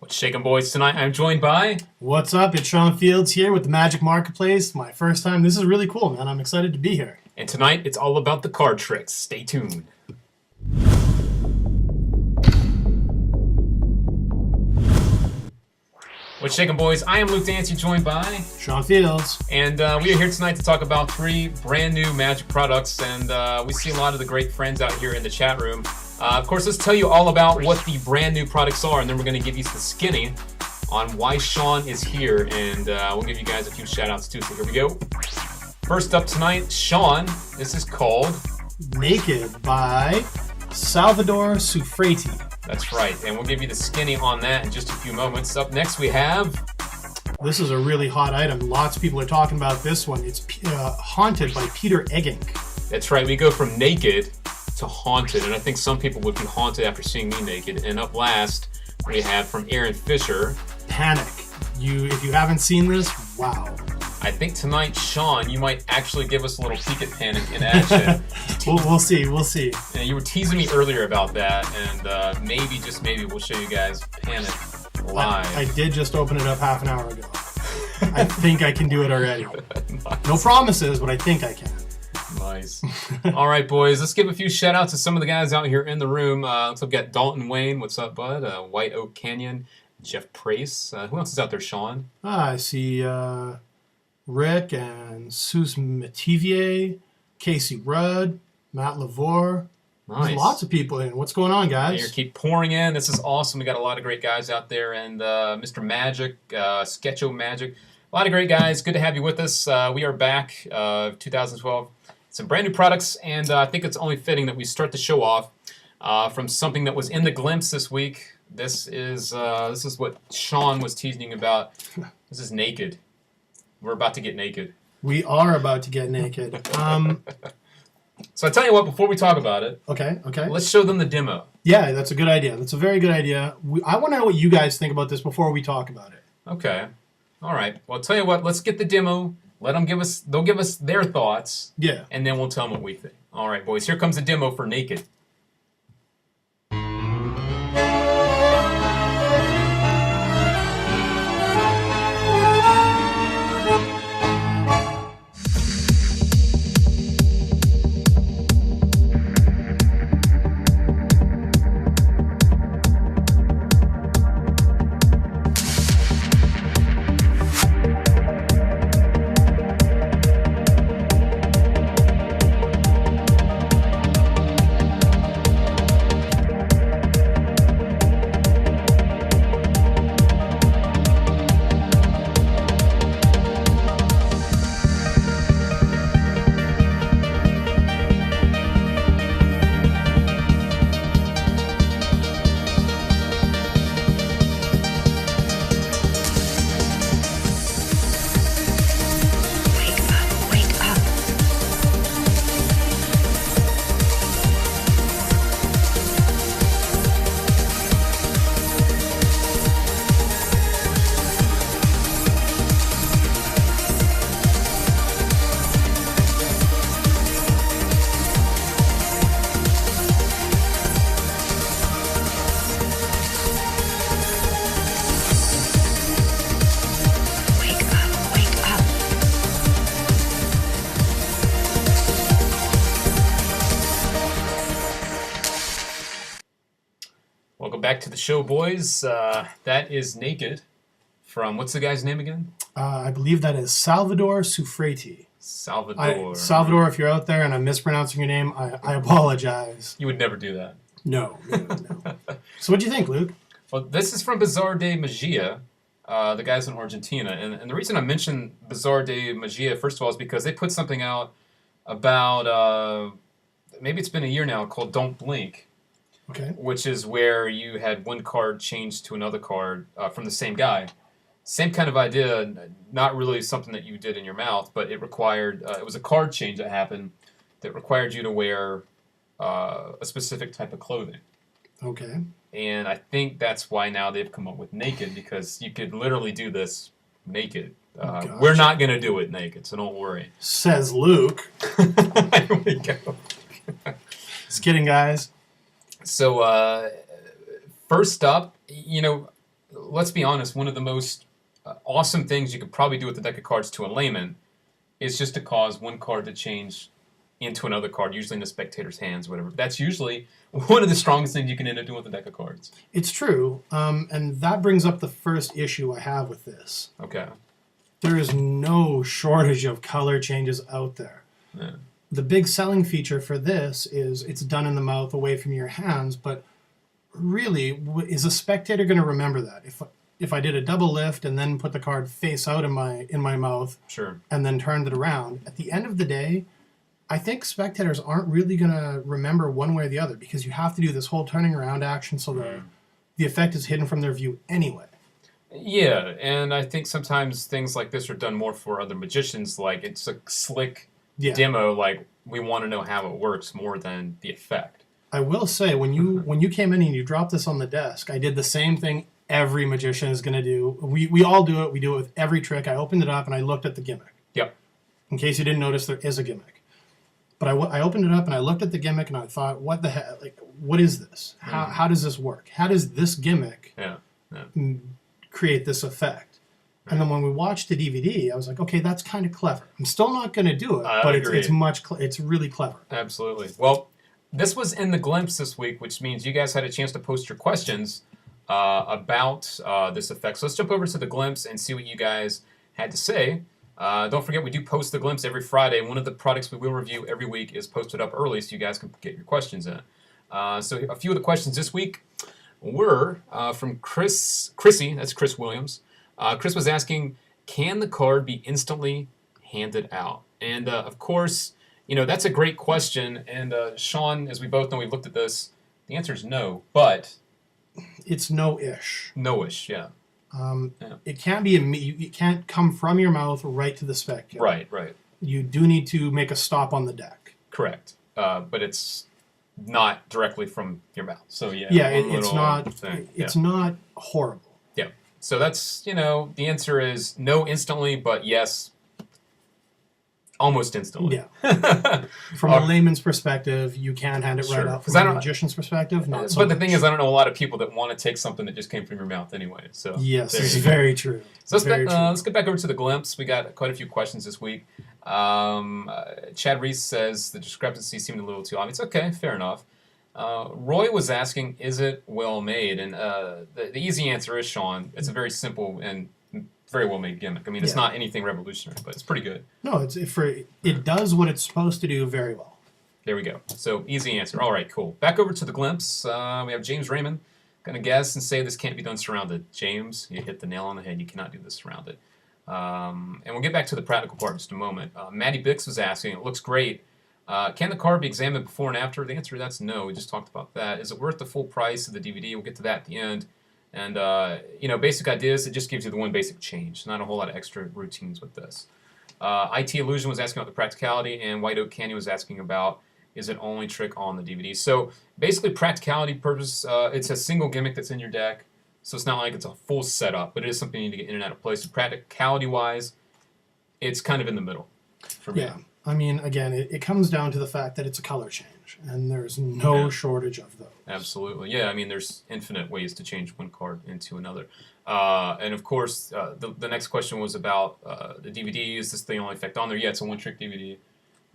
What's shaking, boys? Tonight I'm joined by... What's up? It's Sean Fields here with the Magic Marketplace. My first time. This is really cool, man. I'm excited to be here. And tonight it's all about the card tricks. Stay tuned. What's shaking, boys? I am Luke Dancy, joined by... Sean Fields. And we are here tonight to talk about 3 brand new Magic products. And we see a lot of the great friends out here in the chat room. Of course, let's tell you all about what the brand new products are, and then we're going to give you the skinny on why Sean is here, and we'll give you guys a few shout-outs too, so here we go. First up tonight, Sean, this is called... Naked by Salvador Sufreti. That's right, and we'll give you the skinny on that in just a few moments. Up next, we have... This is a really hot item. Lots of people are talking about this one. It's Haunted by Peter Eggink. That's right, we go from naked to haunted, and I think some people would be haunted after seeing me naked. And up last, we have from Aaron Fisher, Panic. If you haven't seen this, wow. I think tonight, Sean, you might actually give us a little peek at Panic in action. We'll see. And you were teasing me earlier about that, and maybe, just maybe, we'll show you guys Panic live. I did just open it up half an hour ago. I think I can do it already. Nice. No promises, but I think I can. Nice. All right, boys. Let's give a few shout-outs to some of the guys out here in the room. Let's look at Dalton Wayne. What's up, bud? White Oak Canyon. Jeff Prace. Who else is out there, Sean? I see Rick and Sus Metivier, Casey Rudd, Matt Lavore. Nice. There's lots of people in. What's going on, guys? You keep pouring in. This is awesome. We got a lot of great guys out there. And Mr. Magic, Sketcho Magic. A lot of great guys. Good to have you with us. We are back, 2012. Some brand new products, and I think it's only fitting that we start the show off from something that was in the glimpse this week. This is what Sean was teasing about. This is naked. We're about to get naked. We are about to get naked. So I tell you what, before we talk about it, okay, let's show them the demo. Yeah, that's a good idea. That's a very good idea. I want to know what you guys think about this before we talk about it. Okay. All right. Well, I'll tell you what. Let's get the demo. Let them give us. They'll give us their thoughts. Yeah. And then we'll tell them what we think. All right, boys. Here comes the demo for Naked. Back to the show, boys. That is Naked from, what's the guy's name again? I believe that is Salvador Sufreti. Salvador, if you're out there and I'm mispronouncing your name, I apologize. You would never do that. No. So what do you think, Luke? Well, this is from Bizarre de Magia, the guys in Argentina. And the reason I mentioned Bizarre de Magia, first of all, is because they put something out about, maybe it's been a year now, called Don't Blink. Okay. Which is where you had one card changed to another card from the same guy. Same kind of idea, not really something that you did in your mouth, but it required, it was a card change that happened that required you to wear a specific type of clothing. Okay. And I think that's why now they've come up with Naked, because you could literally do this naked. We're not going to do it naked, so don't worry. Says Luke. Here we go. Just kidding, guys. So, first up, you know, let's be honest, one of the most awesome things you could probably do with the deck of cards to a layman is just to cause one card to change into another card, usually in the spectator's hands, whatever. That's usually one of the strongest things you can end up doing with a deck of cards. It's true, and that brings up the first issue I have with this. Okay. There is no shortage of color changes out there. Yeah. The big selling feature for this is it's done in the mouth away from your hands, but really, is a spectator going to remember that? If I did a double lift and then put the card face out in my mouth, Sure, and then turned it around, at the end of the day, I think spectators aren't really going to remember one way or the other, because you have to do this whole turning around action, so the effect is hidden from their view anyway. Yeah, and I think sometimes things like this are done more for other magicians, like it's a slick demo, like we want to know how it works more than the effect. I will say, when you came in and you dropped this on the desk, I did the same thing every magician is going to do. We all do it. We do it with every trick. I opened it up and I looked at the gimmick. Yep. In case you didn't notice, there is a gimmick. But I opened it up and I looked at the gimmick and I thought, what the heck? Like, what is this? How does this work? How does this gimmick create this effect? And then when we watched the DVD, I was like, okay, that's kind of clever. I'm still not going to do it, but it's really clever. Absolutely. Well, this was in the glimpse this week, which means you guys had a chance to post your questions about this effect. So let's jump over to the glimpse and see what you guys had to say. Don't forget, we do post the glimpse every Friday. One of the products we will review every week is posted up early, so you guys can get your questions in. So a few of the questions this week were from Chrissy, that's Chris Williams. Chris was asking, can the card be instantly handed out? And of course, that's a great question. And Sean, as we both know, we've looked at this. The answer is no, but it's no-ish. No-ish, yeah. It can't be it can't come from your mouth right to the spectator. Right. You do need to make a stop on the deck. Correct. But it's not directly from your mouth. So yeah. Yeah, it's not horrible. Yeah. So that's, the answer is no instantly, but yes, almost instantly. Yeah. From a layman's perspective, you can hand it right out. From a magician's perspective, not so much. But the thing is, I don't know a lot of people that want to take something that just came from your mouth anyway. So yes, it's very true. So let's get back over to the glimpse. We got quite a few questions this week. Chad Reese says the discrepancy seemed a little too obvious. Okay, fair enough. Roy was asking, is it well made? And the easy answer is, Sean, it's a very simple and very well made gimmick. I mean, it's not anything revolutionary, but it's pretty good. No, it does what it's supposed to do very well. There we go. So easy answer. All right, cool. Back over to the glimpse. We have James Raymond. Gonna guess and say this can't be done surrounded. James, you hit the nail on the head. You cannot do this surrounded. And we'll get back to the practical part in just a moment. Maddie Bix was asking, it looks great. Can the card be examined before and after? The answer to that's no. We just talked about that. Is it worth the full price of the DVD? We'll get to that at the end. And, basic ideas, it just gives you the one basic change. Not a whole lot of extra routines with this. IT Illusion was asking about the practicality, and White Oak Candy was asking about, is it only trick on the DVD? So basically, practicality purpose, it's a single gimmick that's in your deck. So it's not like it's a full setup, but it is something you need to get in and out of place. So practicality-wise, it's kind of in the middle for me. Yeah. I mean, again, it comes down to the fact that it's a color change, and there's no shortage of those. Absolutely. Yeah, I mean, there's infinite ways to change one card into another. And, of course, the next question was about the DVD. Is this the only effect on there? Yeah, it's a one-trick DVD.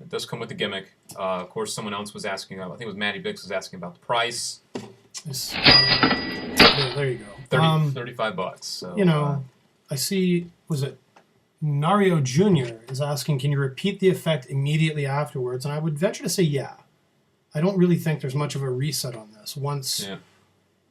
It does come with the gimmick. Of course, someone else was asking, I think it was Maddie Bix was asking about the price. There you go. $35. So, I see, was it Nario Jr. is asking, can you repeat the effect immediately afterwards? And I would venture to say, yeah. I don't really think there's much of a reset on this. Once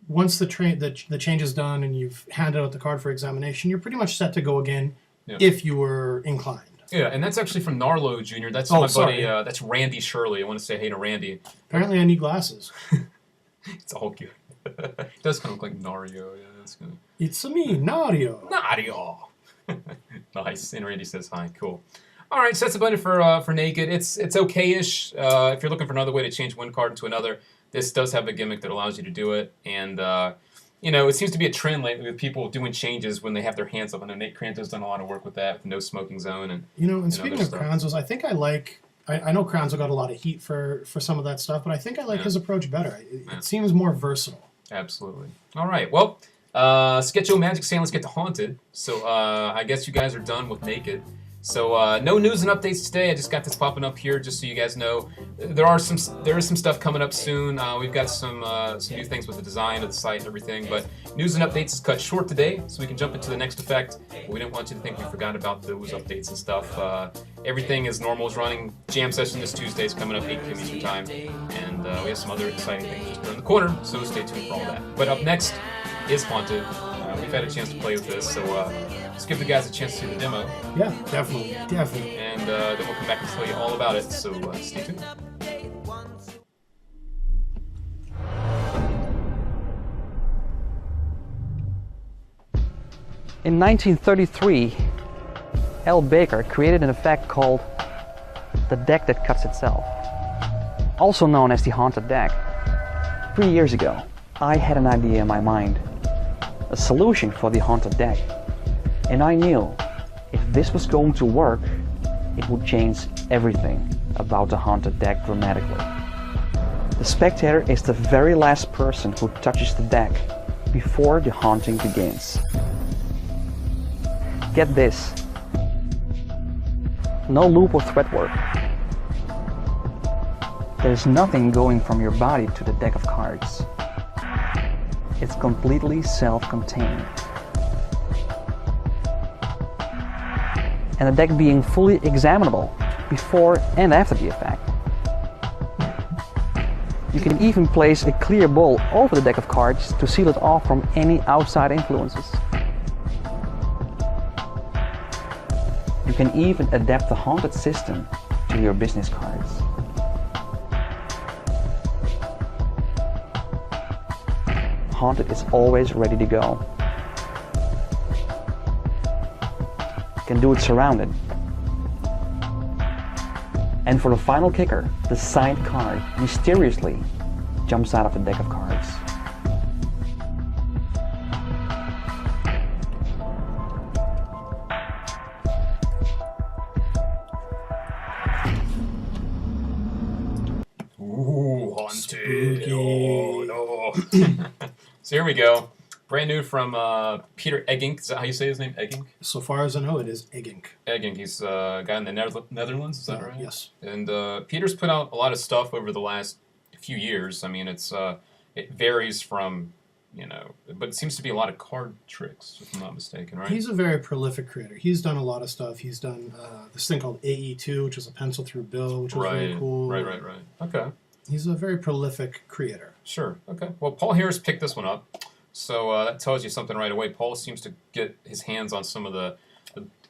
the change is done and you've handed out the card for examination, you're pretty much set to go again if you were inclined. Yeah, and that's actually from Narlo Jr. That's my buddy. That's Randy Shirley. I want to say hey to Randy. Apparently I need glasses. It's all good. It does kind of look like Nario. Yeah, that's good. It's me, Nario. Nario. Nice. And Randy says hi. Cool. All right, so that's about it for Naked. It's okay-ish. If you're looking for another way to change one card into another, this does have a gimmick that allows you to do it. And, it seems to be a trend lately with people doing changes when they have their hands up. I know Nate Cranzo's done a lot of work with that, with no smoking zone. And speaking of Cranzo's, I think I know Cranzo got a lot of heat for some of that stuff, but I think I like his approach better. It seems more versatile. Absolutely. All right, well, Sketcho Magic saying let's get to Haunted. So I guess you guys are done with Naked. So no news and updates today. I just got this popping up here just so you guys know. There is some stuff coming up soon. We've got some new things with the design of the site and everything. But news and updates is cut short today, so we can jump into the next effect. We didn't want you to think we forgot about those updates and stuff. Everything is normal, is running. Jam session this Tuesday is coming up 8 p.m. Eastern time, and we have some other exciting things just around the corner. So stay tuned for all that. But up next is Haunted. We've had a chance to play with this, so let's give the guys a chance to see the demo. Yeah, definitely. And then we'll come back and tell you all about it, so stay tuned. In 1933, L. Baker created an effect called the deck that cuts itself, also known as the Haunted deck. 3 years ago, I had an idea in my mind, a solution for the Haunted deck, and I knew if this was going to work, it would change everything about the Haunted deck dramatically. The spectator is the very last person who touches the deck before the haunting begins. Get this, no loop or thread work. There's nothing going from your body to the deck of cards. It's completely self-contained. And the deck being fully examinable before and after the effect. You can even place a clear bowl over the deck of cards to seal it off from any outside influences. You can even adapt the Haunted system to your business cards. Haunted is always ready to go. You can do it surrounded. And for the final kicker, the signed card mysteriously jumps out of the deck of cards. Ooh, Haunted. Spooky. Oh, no. So here we go. Brand new from Peter Eggink. Is that how you say his name? Eggink? So far as I know, it is Eggink. Eggink. He's a guy in the Netherlands. Is that right? Yes. And Peter's put out a lot of stuff over the last few years. I mean, it varies from, but it seems to be a lot of card tricks, if I'm not mistaken, right? He's a very prolific creator. He's done a lot of stuff. He's done this thing called AE2, which is a pencil through bill, which was really cool. Right. Okay. He's a very prolific creator. Sure. Okay. Well, Paul Harris picked this one up, so that tells you something right away. Paul seems to get his hands on some of the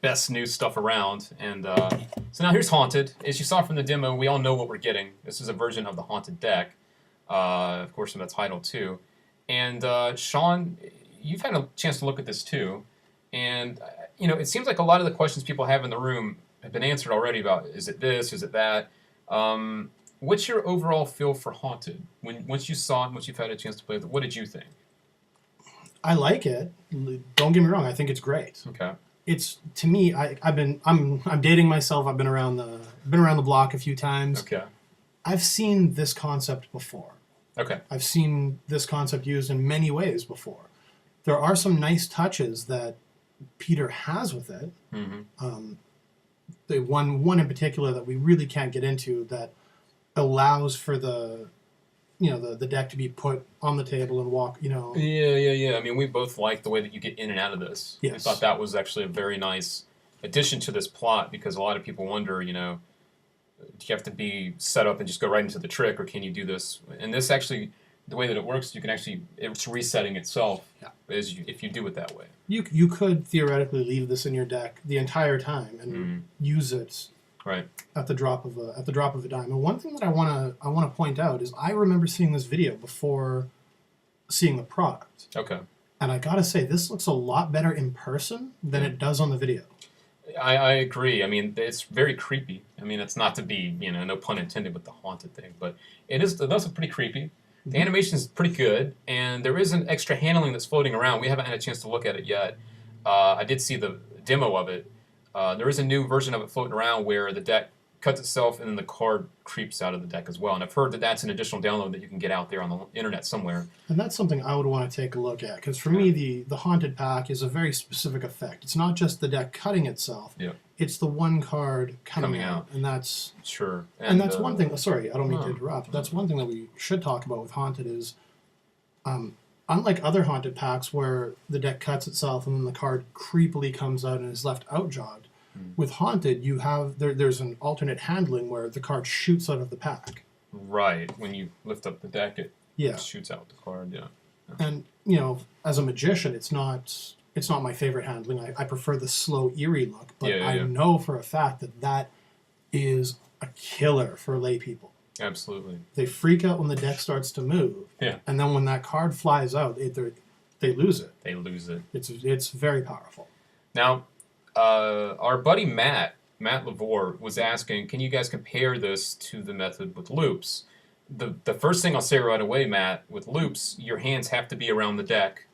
best new stuff around, and so now here's Haunted. As you saw from the demo, we all know what we're getting. This is a version of the Haunted deck, of course, from the title too. And Sean, you've had a chance to look at this too, and it seems like a lot of the questions people have in the room have been answered already about is it this, is it that. What's your overall feel for Haunted? Once you saw it, once you've had a chance to play with it, what did you think? I like it. Don't get me wrong. I think it's great. Okay. It's, to me, I'm dating myself. I've been around the block a few times. Okay. I've seen this concept before. Okay. I've seen this concept used in many ways before. There are some nice touches that Peter has with it. Mm-hmm. The one in particular that we really can't get into that allows for the deck to be put on the table and walk. Yeah. I mean, we both like the way that you get in and out of this. Yes. We thought that was actually a very nice addition to this plot because a lot of people wonder, do you have to be set up and just go right into the trick, or can you do this? And this actually, the way that it works, you can actually, it's resetting itself if you do it that way. You could theoretically leave this in your deck the entire time and use it at the drop of a dime. And one thing that I want to point out is I remember seeing this video before seeing the product. Okay. And I gotta say, this looks a lot better in person than it does on the video. I agree. I mean, it's very creepy. I mean, it's not to be, no pun intended with the Haunted thing, but it does look pretty creepy. The animation is pretty good, and there is an extra handling that's floating around. We haven't had a chance to look at it yet. I did see the demo of it. There is a new version of it floating around where the deck cuts itself, and then the card creeps out of the deck as well. And I've heard that that's an additional download that you can get out there on the internet somewhere. And that's something I would want to take a look at, because for me, the Haunted Pack is a very specific effect. It's not just the deck cutting itself. Yeah. It's the one card coming out. And that's... Sure. And that's one thing... Sorry, I don't mean to interrupt. That's one thing that we should talk about with Haunted is... unlike other Haunted Packs where the deck cuts itself and then the card creepily comes out and is left outjogged, with Haunted, you have there's an alternate handling where the card shoots out of the pack. Right. When you lift up the deck, it shoots out the card. Yeah. And as a magician, it's not my favorite handling. I prefer the slow, eerie look, but I know for a fact that is a killer for lay people. Absolutely. They freak out when the deck starts to move. Yeah. And then when that card flies out, they lose it. They lose it. It's very powerful. Now, our buddy Matt Lavore was asking, can you guys compare this to the method with loops? The first thing I'll say right away, Matt, with loops, your hands have to be around the deck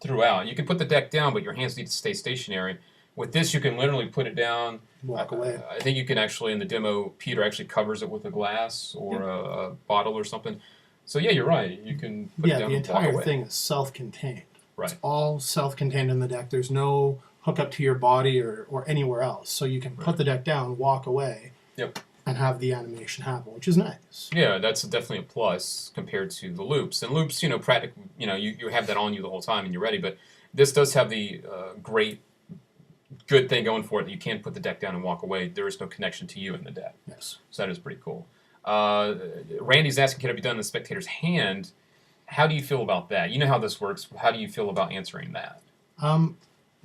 throughout. You can put the deck down, but your hands need to stay stationary. With this, you can literally put it down. Walk away. I think you can actually, in the demo, Peter actually covers it with a glass or a bottle or something. So yeah, you're right. You can put it down and walk away. The entire thing is self-contained. Right. It's all self-contained in the deck. There's no hook up to your body or anywhere else. So you can put the deck down, walk away, and have the animation happen, which is nice. Yeah, that's definitely a plus compared to the loops. And loops, you have that on you the whole time and you're ready. But this does have the good thing going for it that you can put the deck down and walk away. There is no connection to you in the deck. Yes. So that is pretty cool. Randy's asking, can it be done in the spectator's hand? How do you feel about that? You know how this works. How do you feel about answering that?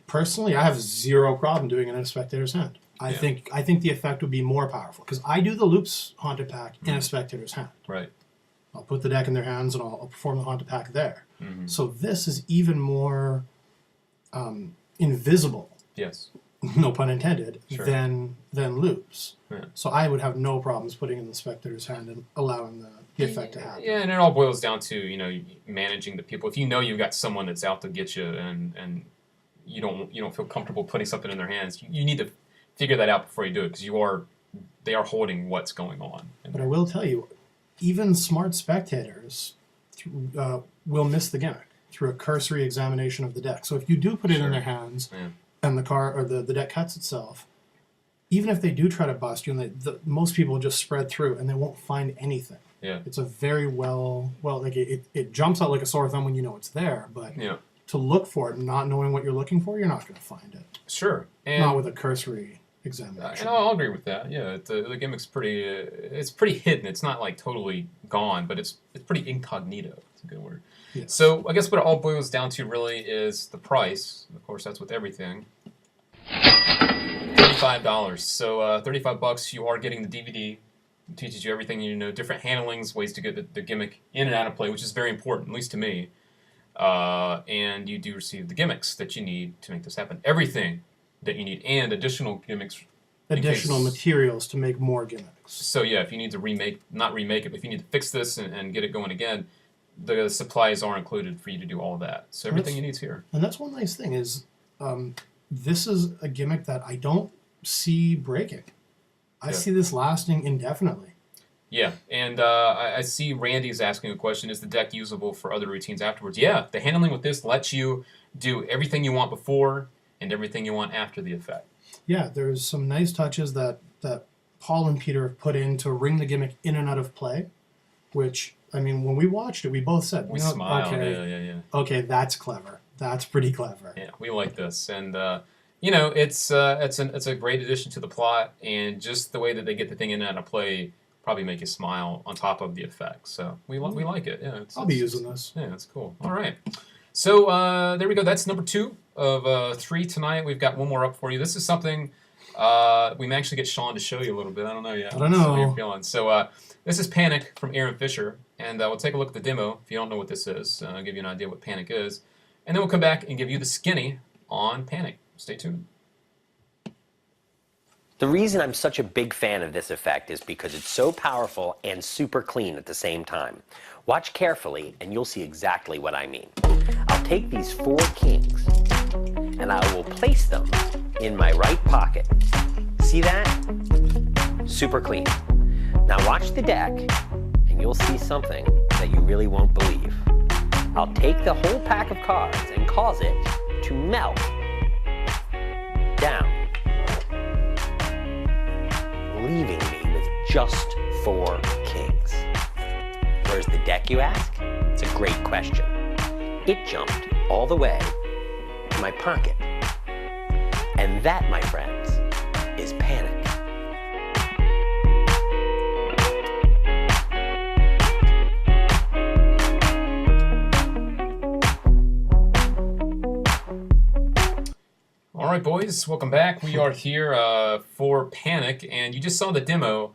Personally, I have zero problem doing it in a spectator's hand. I think the effect would be more powerful because I do the loops Haunted Pack in a spectator's hand. Right. I'll put the deck in their hands and I'll perform the Haunted Pack there. So this is even more invisible. Yes. No pun intended. Sure. Than loops. Yeah. So I would have no problems putting it in the spectator's hand and allowing the effect to happen. Yeah, and it all boils down to managing the people. If you know you've got someone that's out to get you and you don't feel comfortable putting something in their hands, you need to figure that out before you do it because they are holding what's going on. But I will tell you, even smart spectators will miss the gimmick through a cursory examination of the deck. So if you do put it in their hands and the card or the deck cuts itself, even if they do try to bust you, and most people just spread through and they won't find anything. Yeah, it's a very it jumps out like a sore thumb when you know it's there, but to look for it, not knowing what you're looking for, you're not going to find it. Sure, and not with a cursory examination. And I'll agree with that. Yeah, the gimmick's it's pretty hidden. It's not like totally gone, but it's pretty incognito. It's a good word. Yes. So I guess what it all boils down to really is the price. Of course, that's with everything. $35. So $35. You are getting the DVD. It teaches you everything you know, different handlings, ways to get the gimmick in and out of play, which is very important, at least to me. And you do receive the gimmicks that you need to make this happen. Everything that you need, and additional gimmicks. Additional materials to make more gimmicks. So yeah, if you need to not remake it, but if you need to fix this and get it going again, the supplies are included for you to do all of that. So everything you need is here. And that's one nice thing is, this is a gimmick that I don't see breaking. I see this lasting indefinitely. Yeah, and I see Randy's asking a question, is the deck usable for other routines afterwards? Yeah, the handling with this lets you do everything you want before and everything you want after the effect. Yeah, there's some nice touches that Paul and Peter have put in to ring the gimmick in and out of play, which, I mean, when we watched it, we both said, we smiled. Okay, okay, that's clever. That's pretty clever. Yeah, we like this. And, it's a great addition to the plot, and just the way that they get the thing in and out of play probably make you smile on top of the effects. So we like it. Yeah, I'll be using this. Yeah, that's cool. All right. So there we go. That's number 2 of 3 tonight. We've got one more up for you. This is something we may actually get Sean to show you a little bit. I don't know yet. I don't know. How you're feeling. So this is Panic from Aaron Fisher, and we'll take a look at the demo if you don't know what this is. I'll give you an idea what Panic is, and then we'll come back and give you the skinny on Panic. Stay tuned. The reason I'm such a big fan of this effect is because it's so powerful and super clean at the same time. Watch carefully and you'll see exactly what I mean. I'll take these 4 kings and I will place them in my right pocket. See that? super clean. Now watch the deck, and you'll see something that you really won't believe. I'll take the whole pack of cards and cause it to melt down, leaving me with just 4 kings. Where's the deck, you ask? It's a great question. It jumped all the way to my pocket. And that, my friends, is panic. All right, boys, welcome back. We are here for Panic, and you just saw the demo,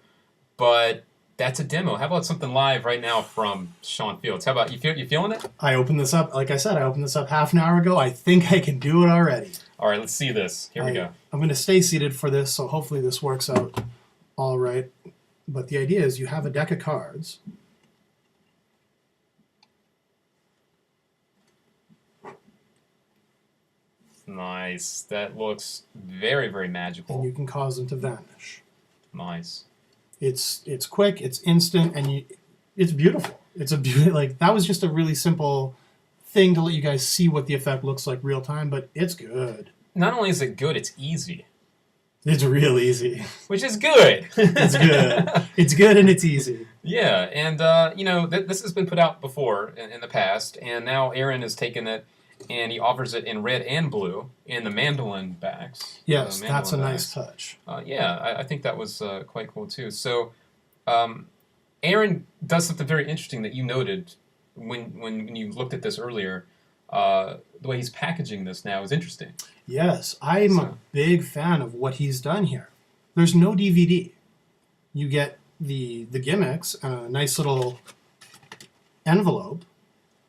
but that's a demo. How about something live right now from Sean Fields? How about you feeling it? I opened this up, like I said, I opened this up half an hour ago. I think I can do it already. All right, let's see this. Here we go. I'm going to stay seated for this, so hopefully this works out all right. But the idea is you have a deck of cards. Nice. That looks very, very magical. And you can cause them to vanish. Nice. It's quick, it's instant, and it's beautiful. It's a like that was just a really simple thing to let you guys see what the effect looks like real time, but it's good. Not only is it good, it's easy. It's real easy. Which is good. It's good. It's good and it's easy. Yeah, and you know, this has been put out before in the past, and now Aaron has taken it and he offers it in red and blue in the mandolin backs. Yes, that's a nice touch. Yeah, I think that was quite cool too. So, Aaron does something very interesting that you noted when you looked at this earlier. The way he's packaging this now is interesting. Yes, I'm a big fan of what he's done here. There's no DVD. You get the gimmicks, a nice little envelope,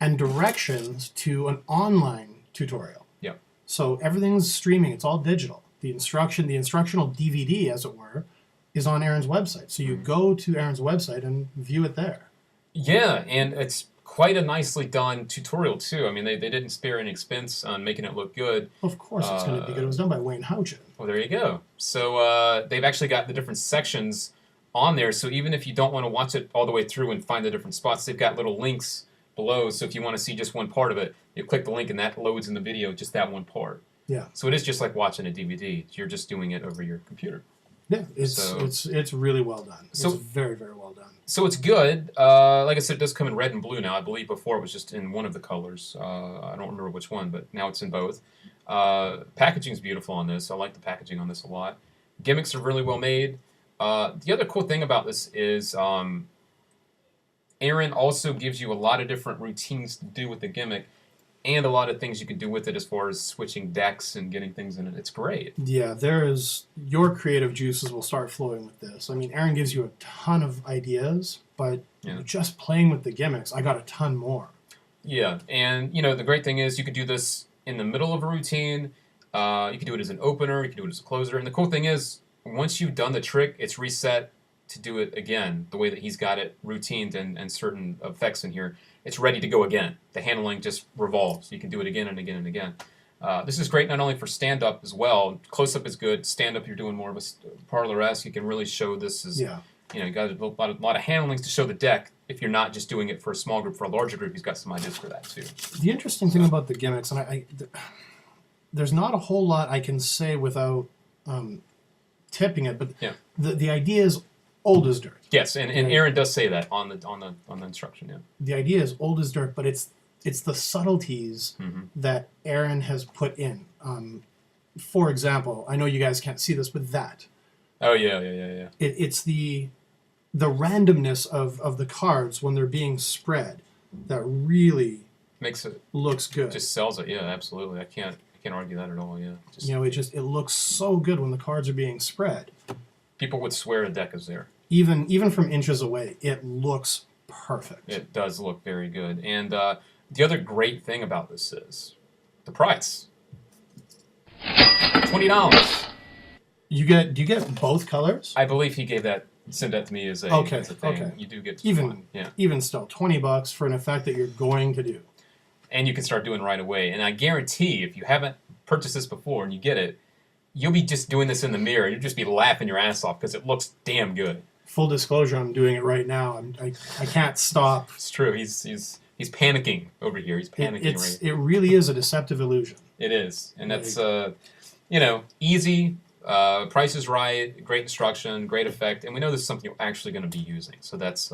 and directions to an online tutorial. Yep. So everything's streaming. It's all digital. The instructional DVD, as it were, is on Aaron's website. So you go to Aaron's website and view it there. Yeah, and it's quite a nicely done tutorial too. I mean, they didn't spare any expense on making it look good. Of course it's going to be good. It was done by Wayne Houchin. Well, there you go. So they've actually got the different sections on there. So even if you don't want to watch it all the way through and find the different spots, they've got little links below. So if you want to see just one part of it, you click the link and that loads in the video just that one part. Yeah. So it is just like watching a DVD. You're just doing it over your computer. Yeah, it's really well done. It's very, very well done. So it's good. Like I said, it does come in red and blue now. I believe before it was just in one of the colors. I don't remember which one, but now it's in both. Packaging is beautiful on this. I like the packaging on this a lot. Gimmicks are really well made. The other cool thing about this is Aaron also gives you a lot of different routines to do with the gimmick and a lot of things you can do with it as far as switching decks and getting things in it. It's great. Yeah, your creative juices will start flowing with this. I mean, Aaron gives you a ton of ideas, but just playing with the gimmicks, I got a ton more. Yeah, and you know, the great thing is you could do this in the middle of a routine. You could do it as an opener, you could do it as a closer. And the cool thing is, once you've done the trick, it's reset to do it again, the way that he's got it routined and certain effects in here. It's ready to go again. The handling just revolves. You can do it again and again and again. This is great not only for stand-up as well. Close-up is good. Stand-up, you're doing more of a parlor-esque. You can really show this as, you got a lot of handlings to show the deck. If you're not just doing it for a small group, for a larger group, he's got some ideas for that too. The interesting thing about the gimmicks, and there's not a whole lot I can say without tipping it, but the idea is old as dirt. Yes, and Aaron does say that on the instruction. Yeah. The idea is old as dirt, but it's the subtleties that Aaron has put in. For example, I know you guys can't see this, but that. Oh yeah. It's the randomness of the cards when they're being spread that really makes it looks good. Just sells it. Yeah, absolutely. I can't argue that at all. Yeah. It looks so good when the cards are being spread. People would swear a deck is there. Even from inches away, it looks perfect. It does look very good. And the other great thing about this is the price. $20. Do you get both colors? I believe he sent that to me as a thing. Okay. You do get one. Yeah. Even still, $20 for an effect that you're going to do. And you can start doing right away. And I guarantee if you haven't purchased this before and you get it, you'll be just doing this in the mirror. You'll just be laughing your ass off because it looks damn good. Full disclosure, I'm doing it right now. I can't stop. It's true. He's panicking over here. He's panicking. It really is a deceptive illusion. It is, and that's easy. Price is right. Great instruction. Great effect. And we know this is something you're actually going to be using. So that's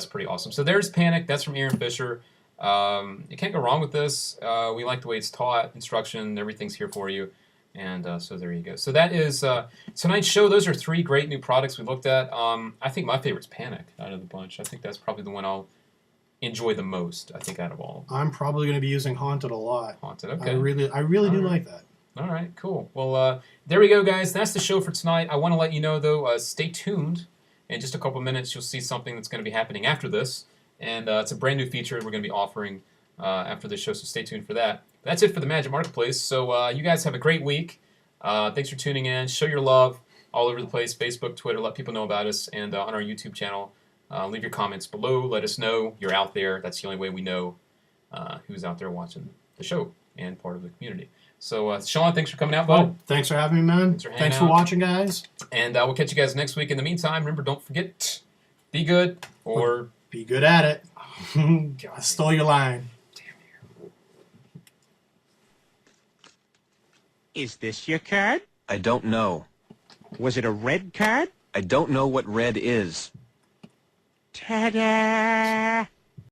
pretty awesome. So there's Panic. That's from Aaron Fisher. You can't go wrong with this. We like the way it's taught. Instruction. Everything's here for you. And so there you go. So that is tonight's show. Those are 3 great new products we looked at. I think my favorite's Panic out of the bunch. I think that's probably the one I'll enjoy the most, I think, out of all. I'm probably going to be using Haunted a lot. Haunted, okay. I really do like that. All right, cool. Well, there we go, guys. That's the show for tonight. I want to let you know, though, stay tuned. In just a couple minutes, you'll see something that's going to be happening after this. And it's a brand new feature we're going to be offering after this show, so stay tuned for that. That's it for the Magic Marketplace. So you guys have a great week. Thanks for tuning in. Show your love all over the place, Facebook, Twitter. Let people know about us. And on our YouTube channel, leave your comments below. Let us know you're out there. That's the only way we know who's out there watching the show and part of the community. So, Sean, thanks for coming out, bud. Thanks for having me, man. Thanks for watching, guys. And we'll catch you guys next week. In the meantime, remember, don't forget, be good or... Be good at it. I stole your line. Is this your card? I don't know. Was it a red card? I don't know what red is. Ta-da!